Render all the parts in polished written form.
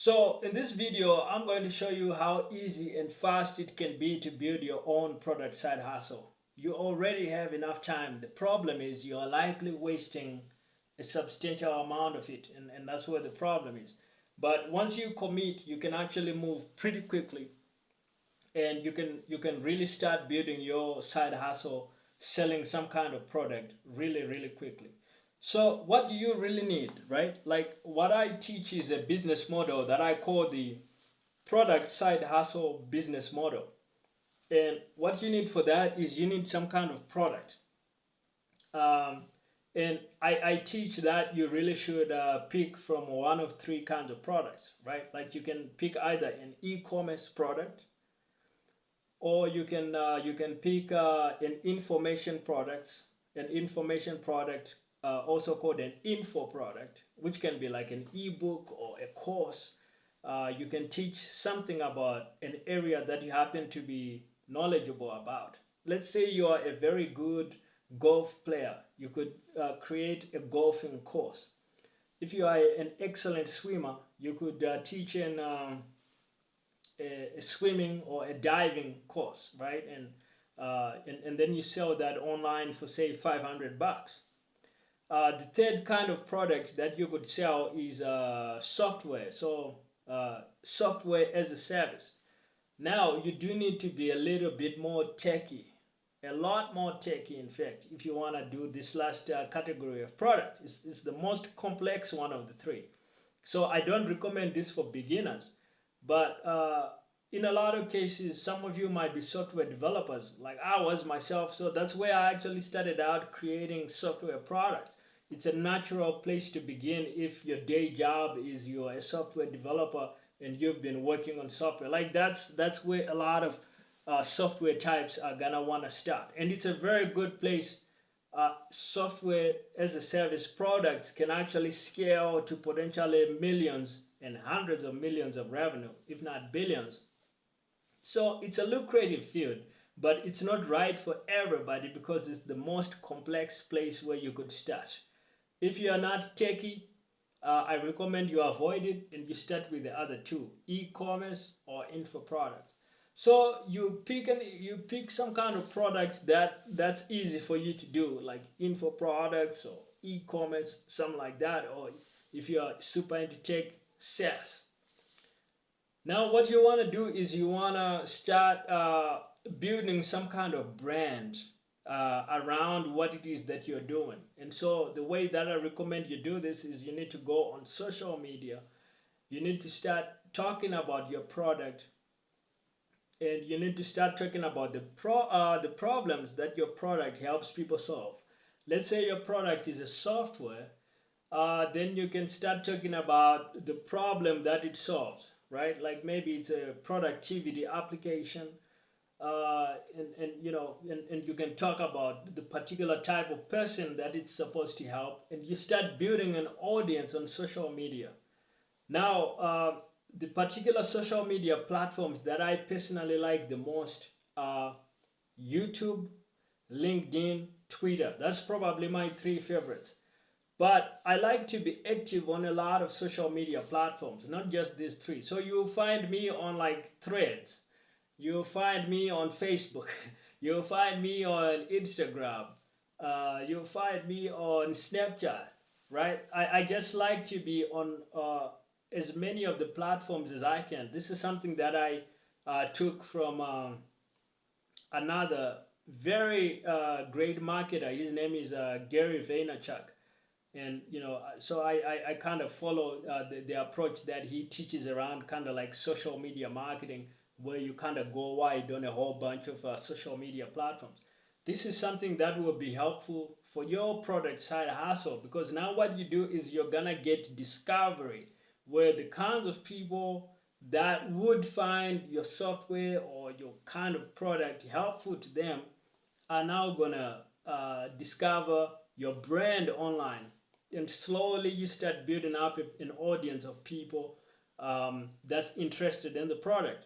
So in this video, I'm going to show you how easy and fast it can be to build your own product side hustle. You already have enough time. The problem is you are likely wasting a substantial amount of it, and that's where the problem is. But once you commit, you can actually move pretty quickly, and you can really start building your side hustle, selling some kind of product really quickly. So what do you really need, right? Like what I teach is a business model that I call the product side hustle business model. And what you need for that is you need some kind of product. um, and I teach that you really should pick from one of three kinds of products, right? Like you can pick either an e-commerce product, or you can pick an information product, also called an info product, which can be like an ebook or a course. You can teach something about an area that you happen to be knowledgeable about. Let's say you are a very good golf player. You could create a golfing course. If you are an excellent swimmer, you could teach a swimming or a diving course, right? And then you sell that online for say $500. The third kind of product that you could sell is software. So software as a service. Now you do need to be a little bit more techy, a lot more techy, in fact, if you want to do this last category of product. It's the most complex one of the three. So I don't recommend this for beginners, but in a lot of cases, some of you might be software developers, like I was myself. So that's where I actually started out creating software products. It's a natural place to begin if your day job is you're a software developer and you've been working on software. Like that's where a lot of software types are gonna want to start, and it's a very good place. Software as a service products can actually scale to potentially millions and hundreds of millions of revenue, if not billions. So it's a lucrative field, but it's not right for everybody because it's the most complex place where you could start. If you are not techie, I recommend you avoid it and you start with the other two, e-commerce or info products. So you pick some kind of products that's easy for you to do, like info products or e-commerce, something like that. Or if you are super into tech, SaaS. Now, what you want to do is you want to start building some kind of brand around what it is that you're doing. And so, the way that I recommend you do this is you need to go on social media. You need to start talking about your product, and you need to start talking about the problems that your product helps people solve. Let's say your product is a software, then you can start talking about the problem that it solves, right? Like maybe it's a productivity application, and you can talk about the particular type of person that it's supposed to help, and you start building an audience on social media. Now, the particular social media platforms that I personally like the most are YouTube, LinkedIn, Twitter. That's probably my three favorites. But I like to be active on a lot of social media platforms, not just these three. So you'll find me on like Threads, you'll find me on Facebook, you'll find me on Instagram, you'll find me on Snapchat, right? I just like to be on as many of the platforms as I can. This is something that I took from another very great marketer. His name is Gary Vaynerchuk. And so I kind of follow the approach that he teaches around kind of like social media marketing, where you kind of go wide on a whole bunch of social media platforms. This is something that will be helpful for your product side hustle, because now what you do is you're gonna get discovery, where the kinds of people that would find your software or your kind of product helpful to them are now gonna discover your brand online, and slowly you start building up an audience of people that's interested in the product.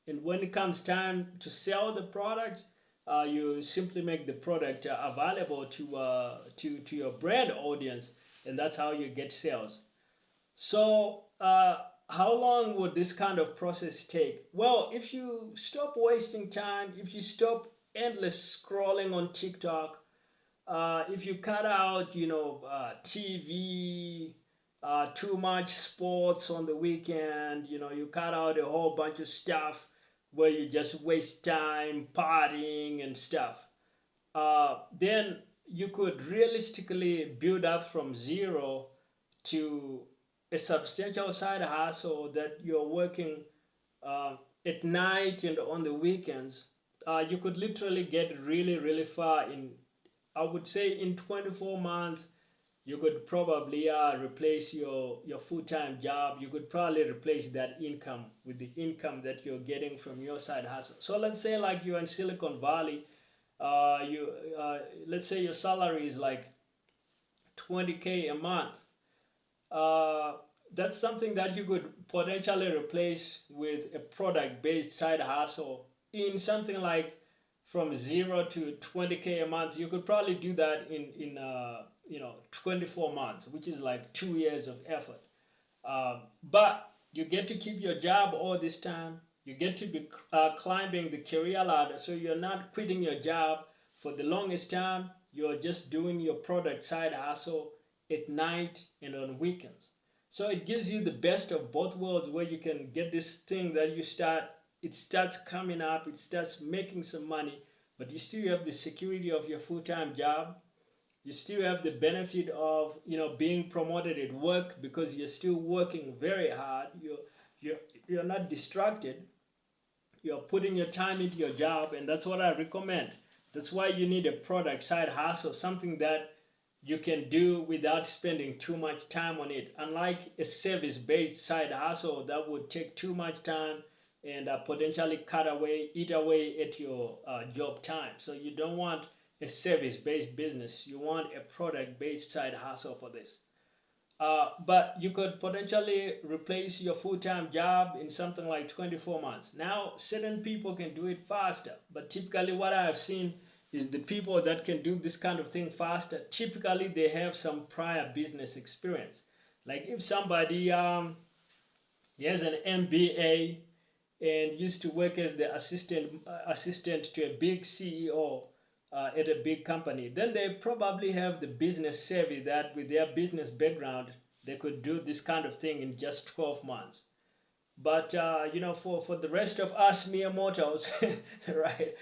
And when it comes time to sell the product, you simply make the product available to your brand audience, and that's how you get sales. So how long would this kind of process take? Well, if you stop wasting time, if you stop endless scrolling on TikTok, if you cut out, TV, too much sports on the weekend, you cut out a whole bunch of stuff where you just waste time partying and stuff, then you could realistically build up from zero to a substantial side hustle that you're working uh, at night and on the weekends. You could literally get really, really far in, I would say, in 24 months. You could probably replace your full-time job. You could probably replace that income with the income that you're getting from your side hustle. So let's say like you're in Silicon Valley, you let's say your salary is like 20K a month. uh, that's something that you could potentially replace with a product-based side hustle in something like from 0 to 20K a month. You could probably do that in 24 months, which is like 2 years of effort. But you get to keep your job all this time. You get to be climbing the career ladder, so you're not quitting your job for the longest time. You're just doing your product side hustle at night and on weekends. So it gives you the best of both worlds, where you can get this thing that it starts coming up, it starts making some money, but you still have the security of your full-time job. You still have the benefit of being promoted at work because you're still working very hard. You're you're not distracted. You're putting your time into your job, and that's what I recommend. That's why you need a product side hustle, something that you can do without spending too much time on it. Unlike a service-based side hustle that would take too much time and potentially eat away at your job time. So you don't want a service-based business. You want a product-based side hustle for this. But you could potentially replace your full-time job in something like 24 months. Now, certain people can do it faster, but typically what I have seen is the people that can do this kind of thing faster, typically they have some prior business experience. Like if somebody he has an MBA and used to work as the assistant to a big CEO at a big company, then they probably have the business savvy that with their business background, they could do this kind of thing in just 12 months. But for the rest of us mere mortals, right?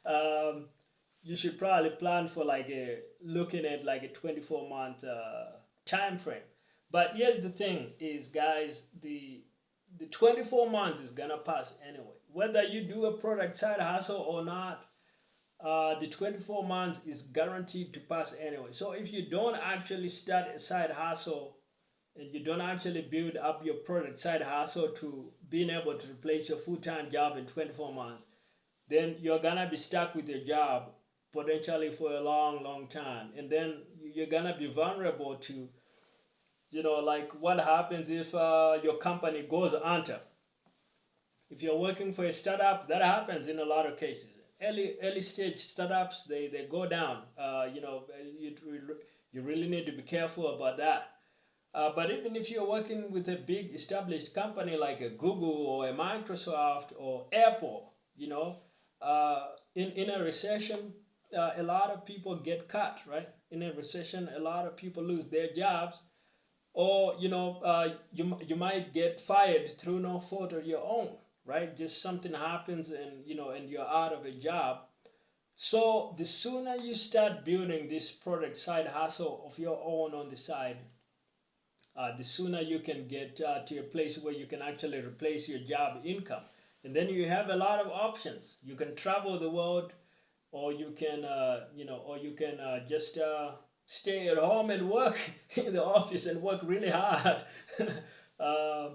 um, you should probably plan for looking at like a 24-month time frame. But here's the thing: is guys, the 24 months is gonna pass anyway. Whether you do a product side hustle or not, the 24 months is guaranteed to pass anyway. So if you don't actually start a side hustle and you don't actually build up your product side hustle to being able to replace your full-time job in 24 months, then you're gonna be stuck with your job potentially for a long, long time. And then you're gonna be vulnerable to, like what happens if your company goes under. If you're working for a startup, that happens in a lot of cases. Early stage startups, they go down. You really need to be careful about that. But even if you're working with a big established company like a Google or a Microsoft or Apple, in a recession, a lot of people get cut, right? In a recession, a lot of people lose their jobs, or you might get fired through no fault of your own, right? Just something happens, and you're out of a job. So the sooner you start building this product side hustle of your own on the side, the sooner you can get to a place where you can actually replace your job income. And then you have a lot of options. You can travel the world, or you can just stay at home and work in the office and work really hard. uh,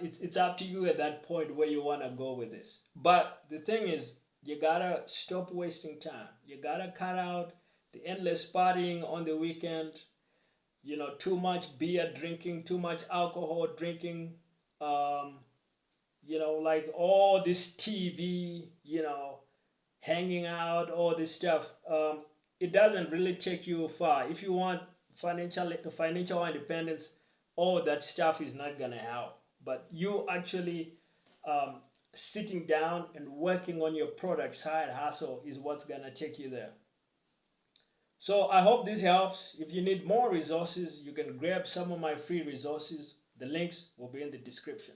it's up to you at that point where you want to go with this. But the thing is, you gotta stop wasting time. You gotta cut out the endless partying on the weekend, too much beer drinking, too much alcohol drinking, um, like all this TV, hanging out, all this stuff. It doesn't really take you far. If you want financial independence, all that stuff is not gonna help. But you actually sitting down and working on your product side hustle is what's gonna take you there. So I hope this helps. If you need more resources, you can grab some of my free resources. The links will be in the description.